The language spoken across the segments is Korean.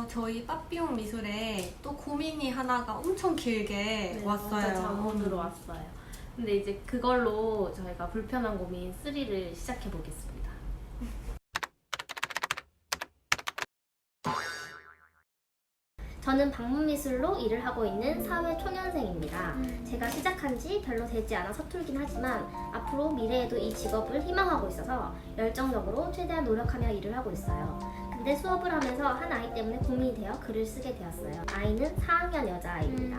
저희 빠삐용 미술에 또 고민이 하나가 엄청 길게 왔어요. 진짜 자문으로 왔어요. 근데 이제 그걸로 저희가 불편한 고민 3를 시작해 보겠습니다. 저는 방문미술로 일을 하고 있는 사회 초년생입니다. 제가 시작한 지 별로 되지 않아 서툴긴 하지만 앞으로 미래에도 이 직업을 희망하고 있어서 열정적으로 최대한 노력하며 일을 하고 있어요. 근데 수업을 하면서 한 아이 때문에 고민이 되어 글을 쓰게 되었어요. 아이는 4학년 여자아이입니다.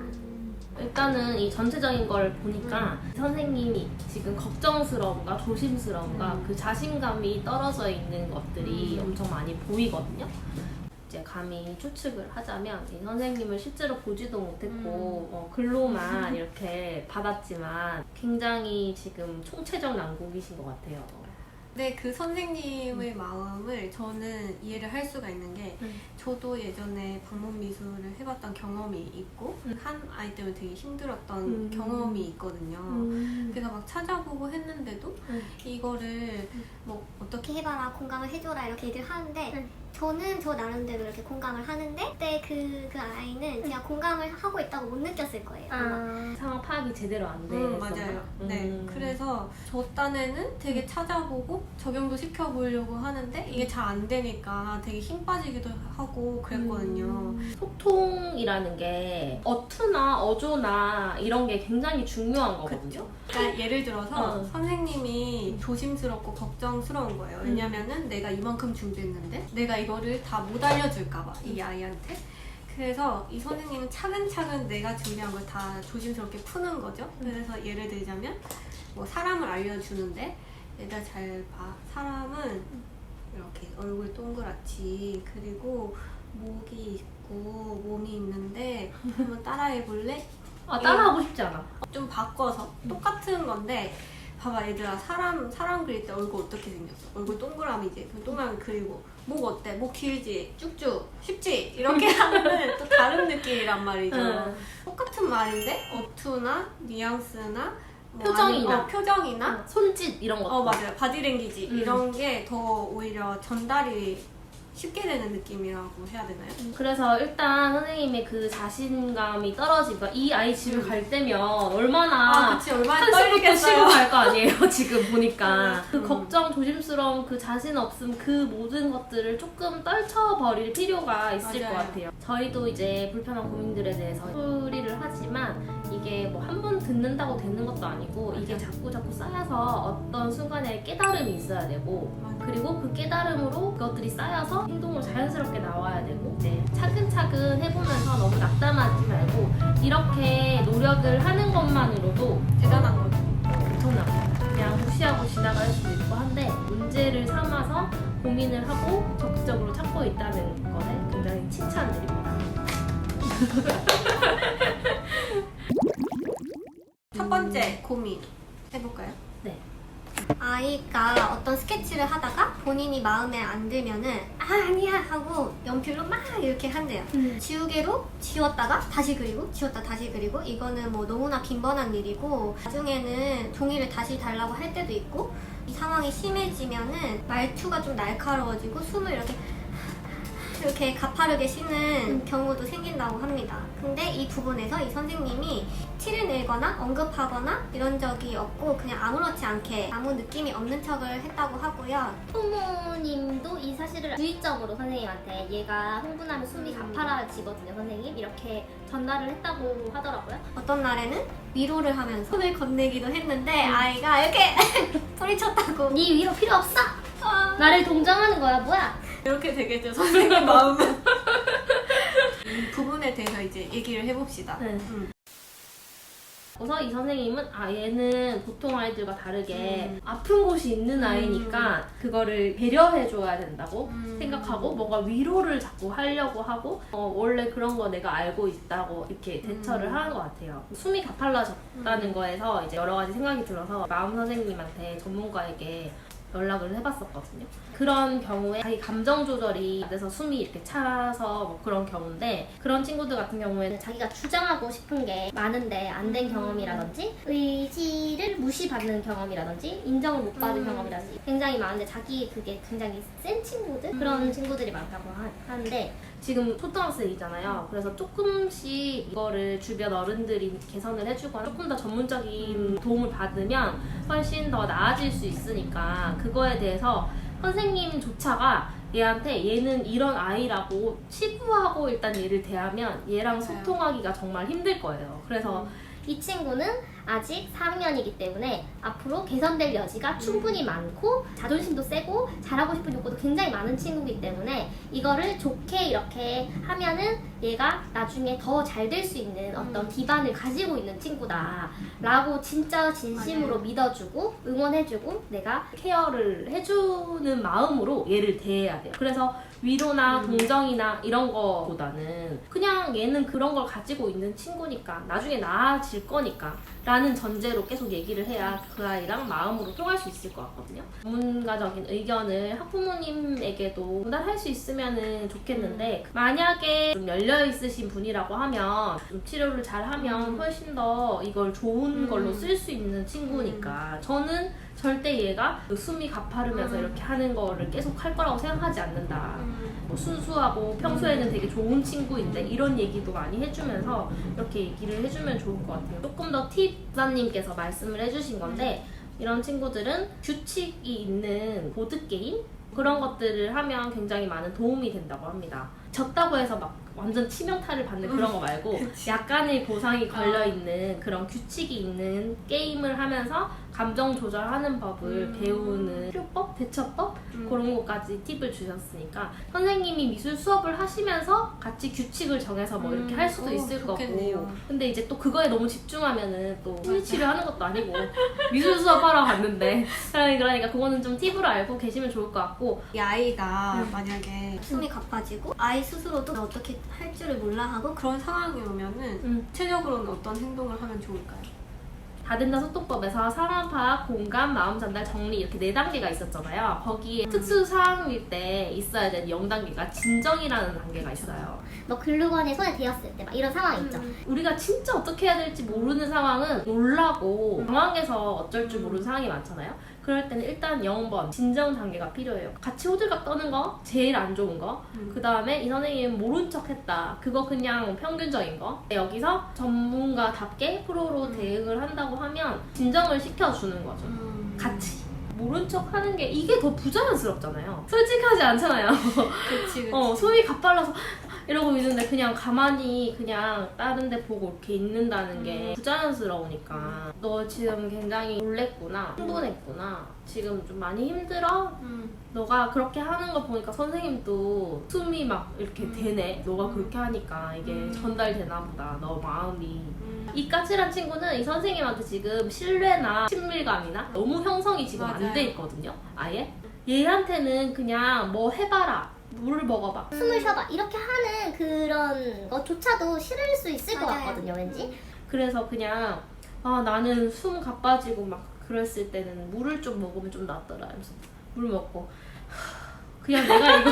일단은 이 전체적인 걸 보니까 선생님이 지금 걱정스러움과 조심스러움과 그 자신감이 떨어져 있는 것들이 엄청 많이 보이거든요. 이제 감히 추측을 하자면 이 선생님을 실제로 보지도 못했고 글로만 이렇게 받았지만 굉장히 지금 총체적 난국이신 것 같아요. 근데 그 선생님의 마음을 저는 이해를 할 수가 있는 게 저도 예전에 방문 미술을 해봤던 경험이 있고 한 아이 때문에 되게 힘들었던 경험이 있거든요. 그래서 막 찾아보고 했는데도 이거를 뭐 어떻게 해봐라, 공감을 해줘라 이렇게 얘기를 하는데 저는 저 나름대로 이렇게 공감을 하는데 그때 그 아이는 제가 공감을 하고 있다고 못 느꼈을 거예요. 상황 파악이 제대로 안 돼서 맞아요. 네. 그래서 저 딴에는 되게 찾아보고 적용도 시켜보려고 하는데 이게 잘 안 되니까 되게 힘 빠지기도 하고 그랬거든요. 소통이라는 게 어투나 어조나 이런 게 굉장히 중요한 거거든요. 그러니까 예를 들어서 선생님이 조심스럽고 걱정스러운 거예요. 왜냐면은 내가 이만큼 준비했는데 내가 이거를 다 못 알려줄까봐 이 아이한테. 그래서 이 선생님은 차근차근 내가 준비한 걸 다 조심스럽게 푸는 거죠. 그래서 예를 들자면 뭐 사람을 알려주는데 얘들아 잘 봐. 사람은 이렇게 얼굴 동그랗지, 그리고 목이 있고 몸이 있는데 한번 따라해볼래? 따라하고 싶지 않아. 좀 바꿔서 똑같은 건데 봐봐 얘들아, 사람 그릴 때 얼굴 어떻게 생겼어? 얼굴 동그라미지? 그럼 동그라미 그리고 목 어때? 목 길지? 쭉쭉? 쉽지? 이렇게 하면은 또 다른 느낌이란 말이죠. 똑같은 말인데 어투나 뉘앙스나 뭐 표정이나 표정이나 손짓 이런 것. 맞아요. 바디랭귀지 이런 게 더 오히려 전달이 쉽게 되는 느낌이라고 해야 되나요? 그래서 일단 선생님의 그 자신감이 떨어지고 이 아이 집에 갈 때면 얼마나 그치, 얼마나 한숨부터 쉬고 떨리겠어요. 갈 거 아니에요. 지금 보니까 그 걱정, 조심스러움, 그 자신 없음, 그 모든 것들을 조금 떨쳐버릴 필요가 있을 맞아요. 것 같아요. 저희도 이제 불편한 고민들에 대해서 소리를 하지만 이게 뭐 한 번 듣는다고 되는 것도 아니고 이게 자꾸 쌓여서 어떤 순간에 깨달음이 있어야 되고 그리고 그 깨달음으로 그것들이 쌓여서 행동을 자연스럽게 나와야 되고 이제 차근차근 해보면서 너무 낙담하지 말고 이렇게 노력을 하는 것만으로도 대단한 거죠. 엄청납니다. 그냥 무시하고 지나갈 수도 있고 한데 문제를 삼아서 고민을 하고 적극적으로 찾고 있다는 것에 굉장히 칭찬드립니다. 첫 번째 고민 해볼까요? 네. 아이가 어떤 스케치를 하다가 본인이 마음에 안 들면은 아니야 하고 연필로 막 이렇게 한대요. 지우개로 지웠다가 다시 그리고 지웠다 다시 그리고 이거는 뭐 너무나 빈번한 일이고 나중에는 종이를 다시 달라고 할 때도 있고 이 상황이 심해지면은 말투가 좀 날카로워지고 숨을 이렇게 가파르게 쉬는 경우도 생긴다고 합니다. 근데 이 부분에서 이 선생님이 티를 내거나 언급하거나 이런 적이 없고 그냥 아무렇지 않게 아무 느낌이 없는 척을 했다고 하고요. 부모님도 이 사실을 주의적으로 선생님한테 얘가 흥분하면 숨이 가파라지거든요 선생님 이렇게 전달을 했다고 하더라고요. 어떤 날에는 위로를 하면서 손을 건네기도 했는데 아이가 이렇게 소리쳤다고. 네 위로 필요 없어! 나를 동정하는 거야 뭐야? 이렇게 되겠죠, 선생님 마음은. 이 부분에 대해서 이제 얘기를 해봅시다. 네. 그래서 이 선생님은 얘는 보통 아이들과 다르게 아픈 곳이 있는 아이니까 그거를 배려해줘야 된다고 생각하고 뭔가 위로를 자꾸 하려고 하고 원래 그런 거 내가 알고 있다고 이렇게 대처를 하는 것 같아요. 숨이 가팔라졌다는 거에서 이제 여러 가지 생각이 들어서 마음 선생님한테 전문가에게 연락을 해봤었거든요. 그런 경우에 자기 감정 조절이 안 돼서 숨이 이렇게 차서 뭐 그런 경우인데 그런 친구들 같은 경우에는 자기가 주장하고 싶은 게 많은데 안 된 경험이라든지 의지를 무시받는 경험이라든지 인정을 못 받은 경험이라든지 굉장히 많은데 자기 그게 굉장히 센 친구들? 그런 친구들이 많다고 하는데 지금 초등학생이잖아요. 그래서 조금씩 이거를 주변 어른들이 개선을 해주거나 조금 더 전문적인 도움을 받으면 훨씬 더 나아질 수 있으니까 그거에 대해서 선생님조차가 얘한테 얘는 이런 아이라고 치부하고 일단 얘를 대하면 얘랑 소통하기가 정말 힘들 거예요. 그래서 이 친구는 아직 4학년이기 때문에 앞으로 개선될 여지가 충분히 많고 자존심도 세고 잘하고 싶은 욕구도 굉장히 많은 친구이기 때문에 이거를 좋게 이렇게 하면은 얘가 나중에 더 잘 될 수 있는 어떤 기반을 가지고 있는 친구다 라고 진짜 진심으로 믿어주고 응원해주고 내가 케어를 해주는 마음으로 얘를 대해야 돼요. 그래서 위로나 동정이나 이런 거보다는 그냥 얘는 그런 걸 가지고 있는 친구니까 나중에 나아질 거니까 라는 전제로 계속 얘기를 해야 그 아이랑 마음으로 통할 수 있을 것 같거든요. 전문가적인 의견을 학부모님에게도 전달할 수 있으면 좋겠는데 만약에 좀 열려있으신 분이라고 하면 좀 치료를 잘 하면 훨씬 더 이걸 좋은 걸로 쓸 수 있는 친구니까 저는 절대 얘가 숨이 가파르면서 이렇게 하는 거를 계속 할 거라고 생각하지 않는다. 뭐 순수하고 평소에는 되게 좋은 친구인데 이런 얘기도 많이 해주면서 이렇게 얘기를 해주면 좋을 것 같아요. 조금 더 팁사님께서 말씀을 해주신 건데 이런 친구들은 규칙이 있는 보드게임? 그런 것들을 하면 굉장히 많은 도움이 된다고 합니다. 졌다고 해서 막 완전 치명타를 받는 그런 거 말고 약간의 보상이 걸려있는 그런 규칙이 있는 게임을 하면서 감정 조절하는 법을 배우는 치료법, 대처법 그런 것까지 팁을 주셨으니까 선생님이 미술 수업을 하시면서 같이 규칙을 정해서 뭐 이렇게 할 수도 있을 좋겠네요. 거고 근데 이제 또 그거에 너무 집중하면은 또 심리치료 하는 것도 아니고 미술 수업하러 갔는데 그러니까 그거는 좀 팁으로 알고 계시면 좋을 것 같고 이 아이가 만약에 숨이 가빠지고 아이 스스로도 어떻게 할 줄을 몰라 하고 그런 상황이 오면은 구체적으로는 어떤 행동을 하면 좋을까요? 다된다 소통법에서 상황 파악, 공감, 마음 전달, 정리 이렇게 4단계가 있었잖아요. 거기에 특수 상황일 때 있어야 되는 0단계가 진정이라는 단계가 있어요. 뭐 글루건에 손에 대었을 때 막 이런 상황 있죠. 우리가 진짜 어떻게 해야 될지 모르는 상황은 놀라고 당황해서 어쩔 줄 모르는 상황이 많잖아요. 그럴 때는 일단 0번 진정 단계가 필요해요. 같이 호들갑 떠는 거 제일 안 좋은 거. 그 다음에 이 선생님은 모른 척 했다. 그거 그냥 평균적인 거. 여기서 전문가답게 프로로 대응을 한다고 하면 진정을 시켜주는 거죠. 같이. 모른 척 하는 게 이게 더 부자연스럽잖아요. 솔직하지 않잖아요. 그치. 숨이 가빨라서 이러고 있는데 그냥 가만히 그냥 다른 데 보고 이렇게 있는다는 게 부자연스러우니까 너 지금 굉장히 놀랬구나, 흥분했구나, 지금 좀 많이 힘들어? 너가 그렇게 하는 거 보니까 선생님도 숨이 막 이렇게 되네. 너가 그렇게 하니까 이게 전달되나 보다, 너 마음이. 이 까칠한 친구는 이 선생님한테 지금 신뢰나 친밀감이나 너무 형성이 지금 안 돼 있거든요. 아예. 얘한테는 그냥 뭐 해봐라. 물을 먹어봐. 숨을 쉬어봐. 이렇게 하는 그런 것조차도 싫을 수 있을 것 맞아요. 같거든요, 왠지. 그래서 그냥 나는 숨 가빠지고 막 그랬을 때는 물을 좀 먹으면 좀 낫더라 하면서 물 먹고 그냥 내가 이거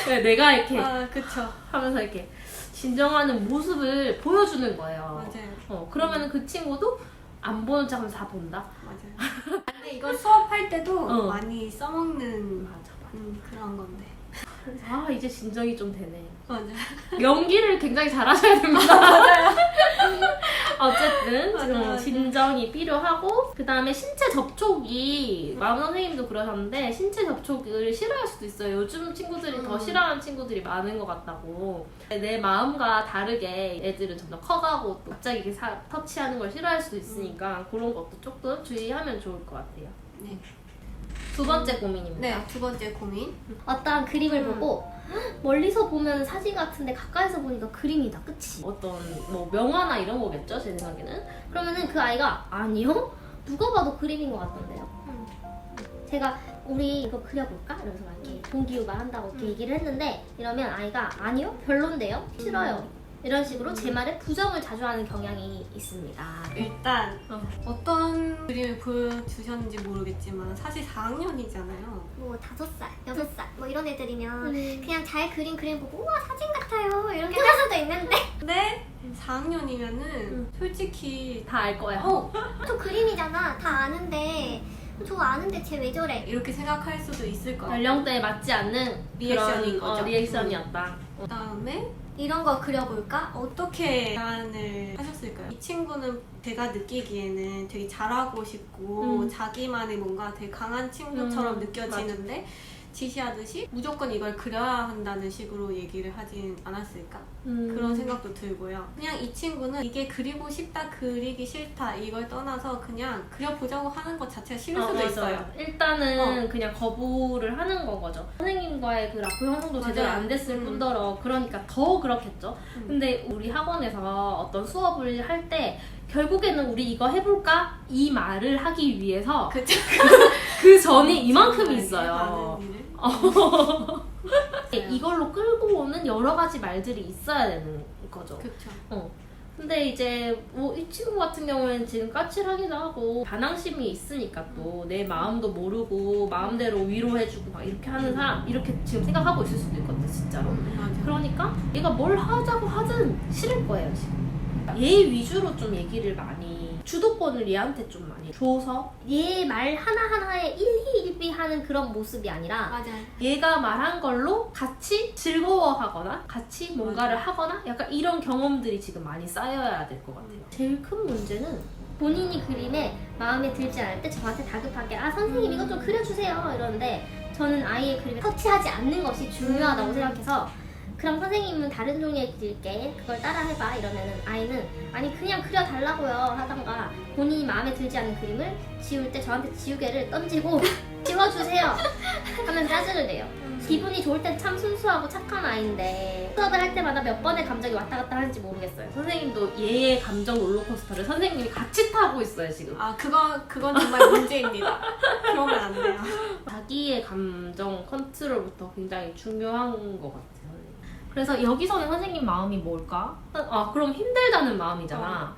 왜 내가 이렇게 그쵸. 하면서 이렇게 진정하는 모습을 보여주는 거예요. 맞아요. 그러면은 그 친구도 안 보는 척하면서 다 본다. 맞아요. 근데 이거 수업할 때도 어. 많이 써먹는 맞아. 그런 건데. 이제 진정이 좀 되네. 맞아요. 연기를 굉장히 잘하셔야 됩니다. 맞아요. 어쨌든 맞아요. 진정이 필요하고 그 다음에 신체 접촉이 마음 선생님도 그러셨는데 신체 접촉을 싫어할 수도 있어요. 요즘 친구들이 더 싫어하는 친구들이 많은 것 같다고. 내 마음과 다르게 애들은 점점 커가고 또 갑자기 이렇게 터치하는 걸 싫어할 수도 있으니까 그런 것도 조금 주의하면 좋을 것 같아요. 네. 두 번째 고민입니다. 네, 두 번째 고민. 어떠한 그림을 보고 멀리서 보면 사진 같은데 가까이서 보니까 그림이다, 그치? 어떤 뭐 명화나 이런 거겠죠, 제 생각에는. 그러면은 그 아이가 아니요? 누가 봐도 그림인 것 같던데요. 제가 우리 이거 그려볼까? 이러면서 막 이렇게 동기유발 한다고 이렇게 얘기를 했는데 이러면 아이가 아니요? 별론데요? 싫어요. 이런 식으로 제 말에 부정을 자주 하는 경향이 있습니다. 일단 어떤 그림을 보여주셨는지 모르겠지만 사실 4학년이잖아요. 뭐 5살, 6살 뭐 이런 애들이면 네. 그냥 잘 그린 그림 보고 우와 사진 같아요 이렇게 할 수도 있는데 근데 4학년이면은 솔직히 다 알 거야. 또 그림이잖아 다 아는데 저 아는데 쟤 왜 저래? 이렇게 생각할 수도 있을 것 같아요. 연령대에 맞지 않는 리액션인 그런, 거죠. 리액션이었다. 그다음에 이런 거 그려볼까? 어떻게 제안을 하셨을까요? 이 친구는 제가 느끼기에는 되게 잘하고 싶고 자기만의 뭔가 되게 강한 친구처럼 느껴지는데 지시하듯이 무조건 이걸 그려야 한다는 식으로 얘기를 하진 않았을까? 그런 생각도 들고요. 그냥 이 친구는 이게 그리고 싶다, 그리기 싫다 이걸 떠나서 그냥 그려보자고 하는 것 자체가 싫을 수도 맞아요. 있어요. 일단은 그냥 거부를 하는 거죠. 선생님과의 그 라포 형성도 제대로 맞아요. 안 됐을 뿐더러 그러니까 더 그렇겠죠. 근데 우리 학원에서 어떤 수업을 할 때 결국에는 우리 이거 해볼까? 이 말을 하기 위해서 그쵸? 그 전이 이만큼이 있어요. 많은 일을. 이걸로 끌고 오는 여러 가지 말들이 있어야 되는 거죠. 그쵸. 근데 이제 뭐 이 친구 같은 경우에는 지금 까칠하기도 하고 반항심이 있으니까 또 내 마음도 모르고 마음대로 위로해주고 막 이렇게 하는 사람 이렇게 지금 생각하고 있을 수도 있거든요, 진짜로. 맞아. 그러니까 얘가 뭘 하자고 하든 싫을 거예요, 지금. 얘 위주로 좀 얘기를 많이 주도권을 얘한테 좀 많이 줘서 얘 말 하나하나에 일희일비하는 그런 모습이 아니라 맞아요. 얘가 말한 걸로 같이 즐거워하거나 같이 뭔가를 하거나 약간 이런 경험들이 지금 많이 쌓여야 될 것 같아요. 제일 큰 문제는 본인이 그림에 마음에 들지 않을 때 저한테 다급하게 선생님 이것 좀 그려주세요 이러는데 저는 아이의 그림에 터치하지 않는 것이 중요하다고 생각해서 그럼 선생님은 다른 종이에 그릴게 그걸 따라 해봐 이러면은 아이는 아니 그냥 그려달라고요 하던가 본인이 마음에 들지 않는 그림을 지울 때 저한테 지우개를 던지고 지워주세요 하면 짜증을 내요. 기분이 좋을 땐 참 순수하고 착한 아이인데 수업을 할 때마다 몇 번의 감정이 왔다 갔다 하는지 모르겠어요. 선생님도 얘의 감정 롤러코스터를 선생님이 같이 타고 있어요, 지금. 그건 정말 문제입니다. 그러면 안 돼요. 자기의 감정 컨트롤부터 굉장히 중요한 것 같아요. 그래서 여기서는 선생님 마음이 뭘까? 그럼 힘들다는 마음이잖아.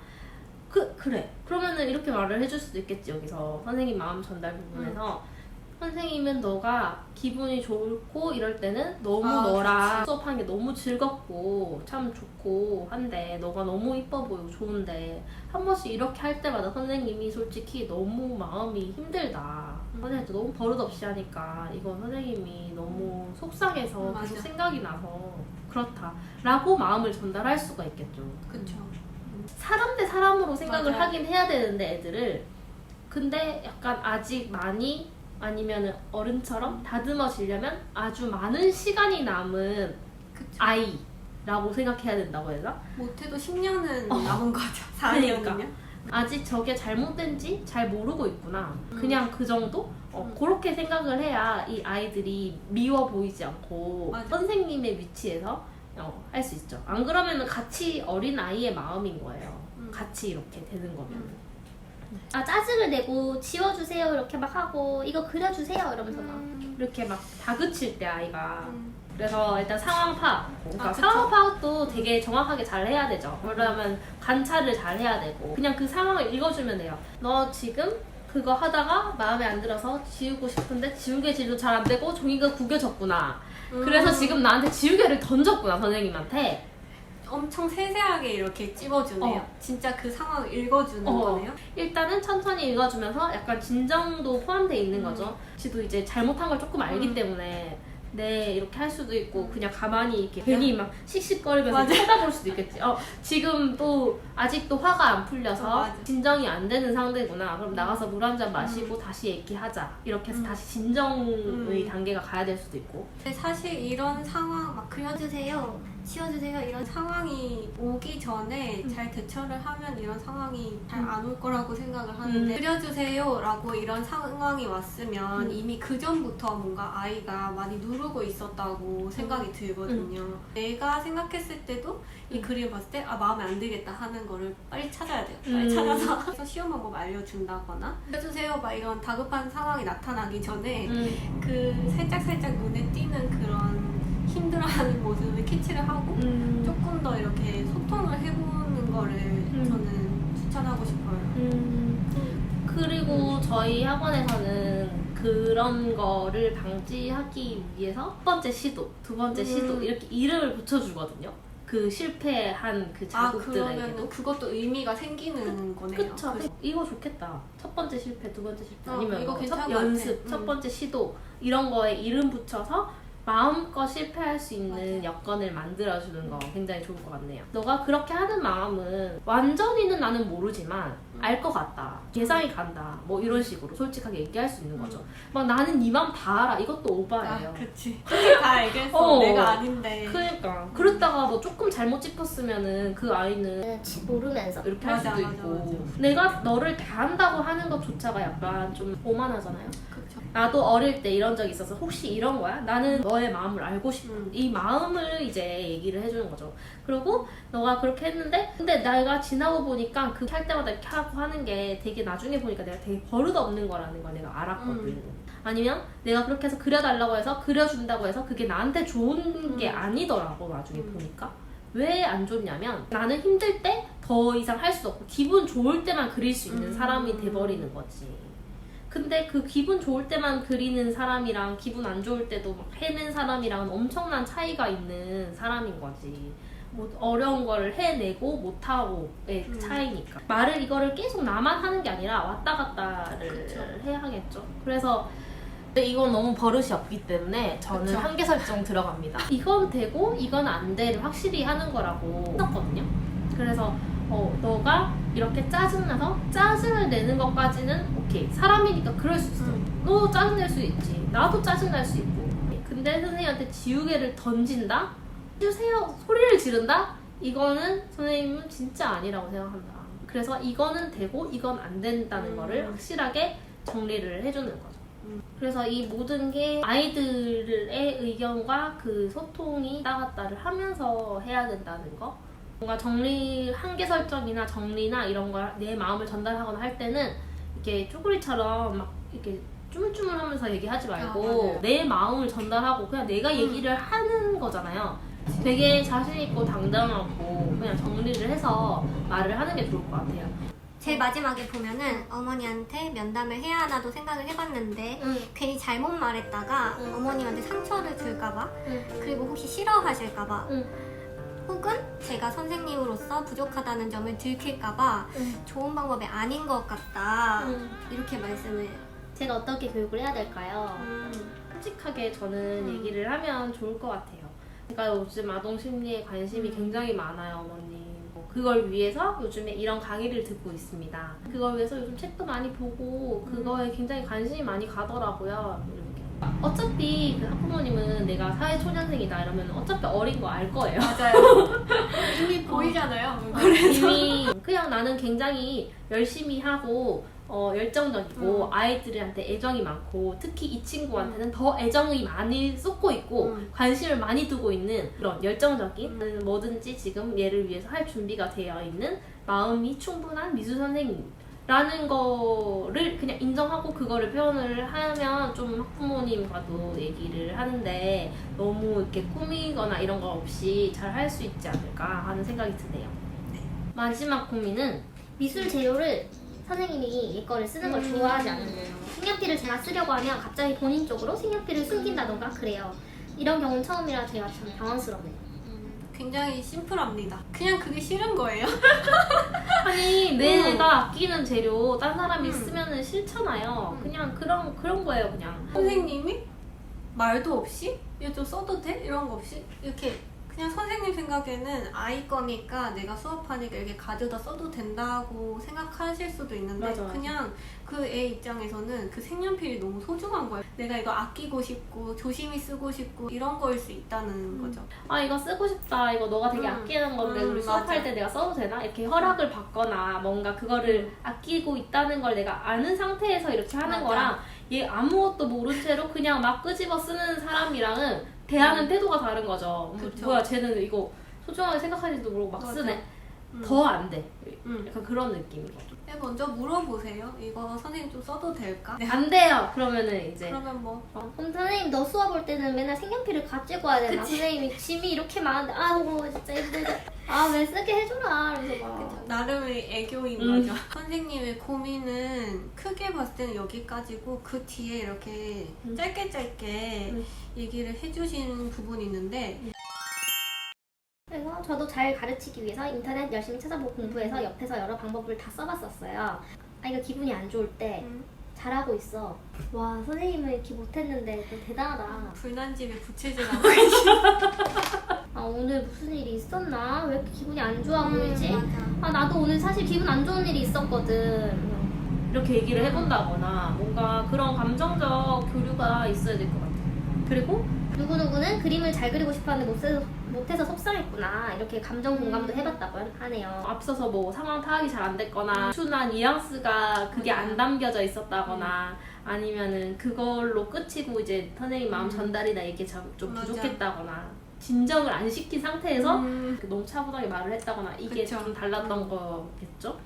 그래. 그러면은 이렇게 말을 해줄 수도 있겠지, 여기서. 선생님 마음 전달 부분에서. 선생님은 너가 기분이 좋고 이럴 때는 너무 너랑 수업하는 게 너무 즐겁고 참 좋고 한데 너가 너무 이뻐 보이고 좋은데 한 번씩 이렇게 할 때마다 선생님이 솔직히 너무 마음이 힘들다. 선생님한테 너무 버릇없이 하니까 이건 선생님이 너무 속상해서 맞아. 계속 생각이 나서 그렇다 라고 마음을 전달할 수가 있겠죠. 그쵸. 사람 대 사람으로 생각을 맞아요. 하긴 해야 되는데 애들을 근데 약간 아직 많이 아니면 어른처럼 다듬어지려면 아주 많은 시간이 남은 그쵸. 아이라고 생각해야 된다고 해야 되나? 못해도 10년은 남은 거죠. 그러니까. 4년이면. 아직 저게 잘못된지 잘 모르고 있구나. 그냥 그 정도? 그렇게 생각을 해야 이 아이들이 미워 보이지 않고 맞아. 선생님의 위치에서 할 수 있죠. 안 그러면 같이 어린 아이의 마음인 거예요. 같이 이렇게 되는 거면. 짜증을 내고 지워주세요 이렇게 막 하고 이거 그려주세요 이러면서 막 이렇게 막 다그칠 때 아이가 그래서 일단 상황 파악 그러니까 그쵸. 상황 파악도 되게 정확하게 잘 해야 되죠. 그러면 관찰을 잘 해야 되고 그냥 그 상황을 읽어주면 돼요. 너 지금 그거 하다가 마음에 안 들어서 지우고 싶은데 지우개질도 잘 안 되고 종이가 구겨졌구나. 그래서 지금 나한테 지우개를 던졌구나 선생님한테. 엄청 세세하게 이렇게 찝어주네요. 진짜 그 상황을 읽어주는 거네요. 일단은 천천히 읽어주면서 약간 진정도 포함되어 있는 거죠. 지도 이제 잘못한 걸 조금 알기 때문에 네 이렇게 할 수도 있고 그냥 가만히 이렇게 괜히 막 씩씩거리면서 맞아. 쳐다볼 수도 있겠지. 지금 또 아직도 화가 안 풀려서 맞아. 진정이 안 되는 상태구나. 그럼 나가서 물 한 잔 마시고 다시 얘기하자. 이렇게 해서 다시 진정의 단계가 가야 될 수도 있고. 근데 사실 이런 상황 막 그려주세요, 지워주세요 이런 상황이 오기 전에 잘 대처를 하면 이런 상황이 잘 안 올 거라고 생각을 하는데 그려주세요 라고 이런 상황이 왔으면 이미 그 전부터 뭔가 아이가 많이 누르고 있었다고 생각이 들거든요. 내가 생각했을 때도 이 그림 봤을 때 마음에 안 들겠다 하는 거를 빨리 찾아야 돼요. 빨리 찾아서 그래서 쉬운 방법 알려준다거나 그려주세요 막 이런 다급한 상황이 나타나기 전에 그 살짝 눈에 띄는 그런 힘들어하는 모습을 캐치를 하고 조금 더 이렇게 소통을 해보는 거를 저는 추천하고 싶어요. 그리고 저희 학원에서는 그런 거를 방지하기 위해서 첫 번째 시도, 두 번째 시도 이렇게 이름을 붙여주거든요. 그 실패한 그 자극들에게도. 그러면 그것도 의미가 생기는 거네요. 그쵸. 이거 좋겠다. 첫 번째 실패, 두 번째 실패, 아니면 이거 뭐 괜찮은 첫 것 같아. 연습, 첫 번째 시도 이런 거에 이름 붙여서 마음껏 실패할 수 있는 여건을 만들어주는 거 굉장히 좋을 것 같네요. 너가 그렇게 하는 마음은 완전히는 나는 모르지만 알 것 같다. 예상이 간다. 뭐 이런 식으로 솔직하게 얘기할 수 있는 거죠. 막 나는 네 마음 다 알아. 이것도 오바예요. 그치. 다 알겠어. 내가 아닌데. 그러니까 그랬다가 뭐 조금 잘못 짚었으면은 그 아이는 모르면서 이렇게 할 맞아, 수도 맞아, 있고 맞아. 내가 너를 다 안다고 하는 것조차가 약간 좀 오만하잖아요. 그쵸. 나도 어릴 때 이런 적이 있어서 혹시 이런 거야? 나는 너의 마음을 알고 싶어. 이 마음을 이제 얘기를 해주는 거죠. 그리고 너가 그렇게 했는데 근데 내가 지나고 보니까 그 할 때마다 이렇게 하고 하는 게 되게 나중에 보니까 내가 되게 버릇없는 거라는 걸 내가 알았거든. 아니면 내가 그렇게 해서 그려달라고 해서 그려준다고 해서 그게 나한테 좋은 게 아니더라고 나중에 보니까. 왜 안 좋냐면 나는 힘들 때 더 이상 할 수 없고 기분 좋을 때만 그릴 수 있는 사람이 돼버리는 거지. 근데 그 기분 좋을 때만 그리는 사람이랑 기분 안 좋을 때도 막 해낸 사람이랑은 엄청난 차이가 있는 사람인 거지. 뭐 어려운 거를 해내고 못하고의 차이니까. 말을 이거를 계속 나만 하는 게 아니라 왔다 갔다를 그쵸. 해야 하겠죠. 그래서 근데 이건 너무 버릇이 없기 때문에 저는 그쵸. 한계 설정 들어갑니다. 이건 되고 이건 안 돼를 확실히 하는 거라고 했었거든요. 그래서 너가 이렇게 짜증나서 짜증을 내는 것까지는 오케이. 사람이니까 그럴 수 있어. 너 짜증낼 수 있지. 나도 짜증날 수 있고. 근데 선생님한테 지우개를 던진다? 주세요. 소리를 지른다? 이거는 선생님은 진짜 아니라고 생각한다. 그래서 이거는 되고 이건 안 된다는 거를 확실하게 정리를 해주는 거죠. 그래서 이 모든 게 아이들의 의견과 그 소통이 왔다 갔다를 하면서 해야 된다는 거. 뭔가 한계 설정이나 정리나 이런 걸 내 마음을 전달하거나 할 때는 이렇게 쪼그리처럼 막 이렇게 쭈물쭈물하면서 얘기하지 말고 내 마음을 전달하고 그냥 내가 얘기를 하는 거잖아요. 되게 자신있고 당당하고 그냥 정리를 해서 말을 하는 게 좋을 것 같아요. 제일 마지막에 보면은 어머니한테 면담을 해야 하나도 생각을 해봤는데 괜히 잘못 말했다가 어머님한테 상처를 줄까봐 그리고 혹시 싫어하실까봐 혹은 제가 선생님으로서 부족하다는 점을 들킬까봐 좋은 방법이 아닌 것 같다 이렇게 말씀을 제가 어떻게 교육을 해야 될까요? 솔직하게 저는 얘기를 하면 좋을 것 같아요. 제가 요즘 아동 심리에 관심이 굉장히 많아요, 어머님. 그걸 위해서 요즘에 이런 강의를 듣고 있습니다. 그걸 위해서 요즘 책도 많이 보고 그거에 굉장히 관심이 많이 가더라고요. 이렇게. 어차피 그 학부모님은 내가 사회초년생이다 이러면 어차피 어린 거 알 거예요. 맞아요. 이미 보이잖아요. 이미 그냥 나는 굉장히 열심히 하고 열정적이고 아이들한테 애정이 많고 특히 이 친구한테는 더 애정이 많이 쏟고 있고 관심을 많이 두고 있는 그런 열정적인 뭐든지 지금 얘를 위해서 할 준비가 되어 있는 마음이 충분한 미술 선생님라는 거를 그냥 인정하고 그거를 표현을 하면 좀 학부모님과도 얘기를 하는데 너무 이렇게 꾸미거나 이런 거 없이 잘 할 수 있지 않을까 하는 생각이 드네요. 마지막 고민은 미술 재료를 선생님이 얘 거를 쓰는 걸 좋아하지 않는 거예요. 색연필을 제가 쓰려고 하면 갑자기 본인 쪽으로 색연필을 숨긴다던가 그래요. 이런 경우는 처음이라 제가 참 당황스럽네요. 굉장히 심플합니다. 그냥 그게 싫은 거예요. 아니 내가 아끼는 재료 딴 사람이 쓰면은 싫잖아요. 그냥 그런 거예요 그냥. 선생님이 말도 없이 이거 좀 써도 돼? 이런 거 없이 이렇게 그냥 선생님 생각에는 아이 거니까 내가 수업하니까 이렇게 가져다 써도 된다고 생각하실 수도 있는데 맞아. 그냥 그 애 입장에서는 그 색연필이 너무 소중한 거예요. 내가 이거 아끼고 싶고 조심히 쓰고 싶고 이런 거일 수 있다는 거죠. 아 이거 쓰고 싶다 이거 너가 되게 아끼는 건데 우리 수업할 맞아. 때 내가 써도 되나? 이렇게 허락을 받거나 뭔가 그거를 아끼고 있다는 걸 내가 아는 상태에서 이렇게 하는 맞아. 거랑 얘 아무것도 모른 채로 그냥 막 끄집어 쓰는 사람이랑은 대하는 태도가 다른 거죠. 그쵸. 뭐야 쟤는 이거 소중하게 생각하지도 모르고 막 맞아. 쓰네. 더 안 돼. 음. 약간 그런 느낌인 거죠. 먼저 물어보세요. 이거 선생님 좀 써도 될까? 네. 안 돼요. 그러면은 이제 그러면 뭐 그럼 선생님 너 수업 올 때는 맨날 색연필을 가지고 와야 되나? 선생님이 짐이 이렇게 많은데 아우 진짜 힘들다. 아 왜 쓰게 해줘라 이러면서 막 나름의 애교인 거죠. 선생님의 고민은 크게 봤을 때는 여기까지고 그 뒤에 이렇게 짧게 얘기를 해주신 부분이 있는데 내가 저도 잘 가르치기 위해서 인터넷 열심히 찾아보고 공부해서 옆에서 여러 방법을 다 써봤었어요. 아이가 기분이 안 좋을 때 잘하고 있어. 와, 선생님은 이렇게 못했는데 너 대단하다. 불난집에 부채질하고 아, 오늘 무슨 일이 있었나? 왜 이렇게 기분이 안 좋아 보이지? 맞아. 아, 나도 오늘 사실 기분 안 좋은 일이 있었거든. 이렇게 얘기를 해본다거나 뭔가 그런 감정적 교류가 있어야 될 것 같아요. 그리고 누구누구는 그림을 잘 그리고 싶었는데 못해서 속상했구나. 이렇게 감정 공감도 해봤다고 하네요. 앞서서 뭐 상황 파악이 잘 안 됐거나 추나 뉘앙스가 그게 안 담겨져 있었다거나 아니면은 그걸로 끝이고 이제 선생님 마음 전달이나 이게 좀 맞아. 부족했다거나 진정을 안 시킨 상태에서 너무 차분하게 말을 했다거나 이게 그쵸. 좀 달랐던 거겠죠?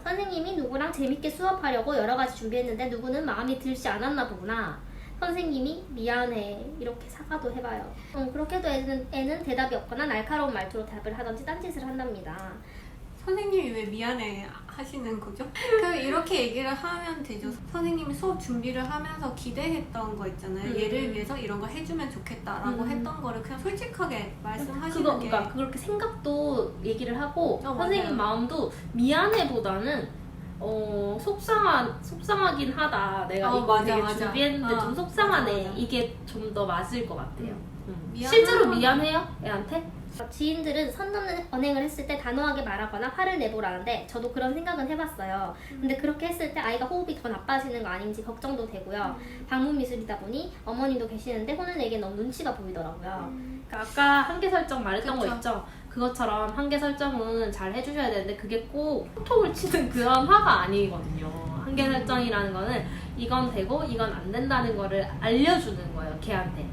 선생님이 누구랑 재밌게 수업하려고 여러 가지 준비했는데 누구는 마음이 들지 않았나 보구나. 선생님이 미안해 이렇게 사과도 해봐요. 그렇게 해도 애는 대답이 없거나 날카로운 말투로 답을 하던지 딴짓을 한답니다. 선생님이 왜 미안해 하시는 거죠? 그럼 이렇게 얘기를 하면 되죠. 선생님이 수업 준비를 하면서 기대했던 거 있잖아요. 얘를 위해서 이런 거 해주면 좋겠다라고 했던 거를 그냥 솔직하게 말씀하시는 게 그러니까 그렇게 생각도 얘기를 하고 선생님 맞아요. 마음도 미안해보다는 속상하긴 하다. 내가 이거 맞아, 되게 맞아. 준비했는데 좀 속상하네. 맞아, 맞아. 이게 좀 더 맞을 것 같아요. 미안한 실제로 건- 미안해요? 애한테? 지인들은 선 넘는 언행을 했을 때 단호하게 말하거나 화를 내보라는데 저도 그런 생각은 해봤어요. 근데 그렇게 했을 때 아이가 호흡이 더 나빠지는 거 아닌지 걱정도 되고요. 방문 미술이다 보니 어머님도 계시는데 혼을 내기엔 너무 눈치가 보이더라고요. 그러니까 아까 한계 설정 말했던 그쵸. 거 있죠? 그것처럼 한계 설정은 잘 해주셔야 되는데 그게 꼭 호통을 치는 그런 화가 아니거든요. 한계 설정이라는 거는 이건 되고 이건 안 된다는 거를 알려주는 거예요, 걔한테.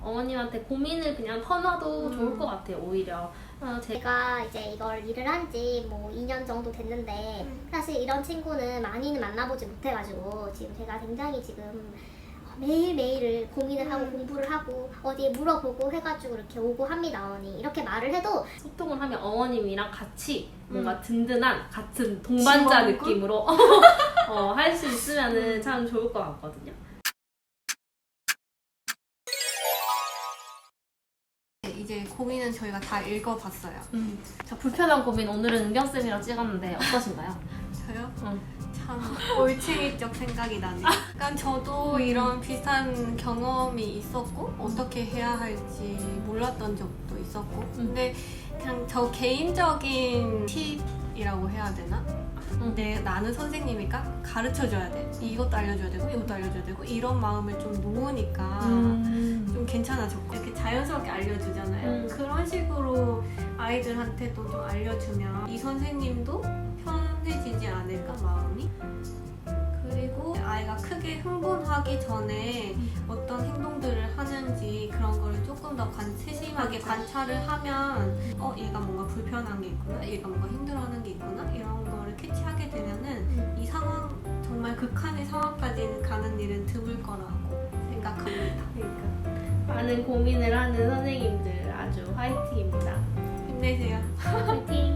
어머님한테 고민을 그냥 터놔도 좋을 것 같아요, 오히려. 제가 이제 이걸 일을 한 지 뭐 2년 정도 됐는데 사실 이런 친구는 많이는 만나보지 못해가지고 지금 제가 굉장히 지금 매일매일을 고민을 하고 공부를 하고 어디에 물어보고 해가지고 이렇게 오고 합니다. 어머니 이렇게 말을 해도 소통을 하면 어머님이랑 같이 뭔가 든든한 같은 동반자 지원군? 느낌으로 할 수 있으면 참 좋을 것 같거든요. 이제 고민은 저희가 다 읽어봤어요. 자, 불편한 고민 오늘은 은경쌤이랑 찍었는데 어떠신가요? 저요? 응. 참 올챙이적 생각이 나네요. 약간 저도 이런 비슷한 경험이 있었고 어떻게 해야 할지 몰랐던 적도 있었고 근데 그냥 저 개인적인 팁이라고 해야 되나? 근데 나는 선생님이니까 가르쳐줘야 돼. 이것도 알려줘야 되고 이것도 알려줘야 되고 이런 마음을 좀 놓으니까 좀 괜찮아졌고 이렇게 자연스럽게 알려주잖아요. 그런 식으로 아이들한테도 좀 알려주면 이 선생님도 편해지지 않을까 마음이. 그리고 아이가 크게 흥분하기 전에 어떤 행동들을 하는지 그런 거를 조금 더 세심하게 관찰을 하면 얘가 뭔가 불편한 게 있구나, 얘가 뭔가 힘들어하는 게 있구나 이런 거를 캐치하게 되면은 이 상황 정말 극한의 상황까지는 가는 일은 드물 거라고 생각합니다. 그러니까 많은 고민을 하는 선생님들 아주 화이팅입니다. 힘내세요. 화이팅!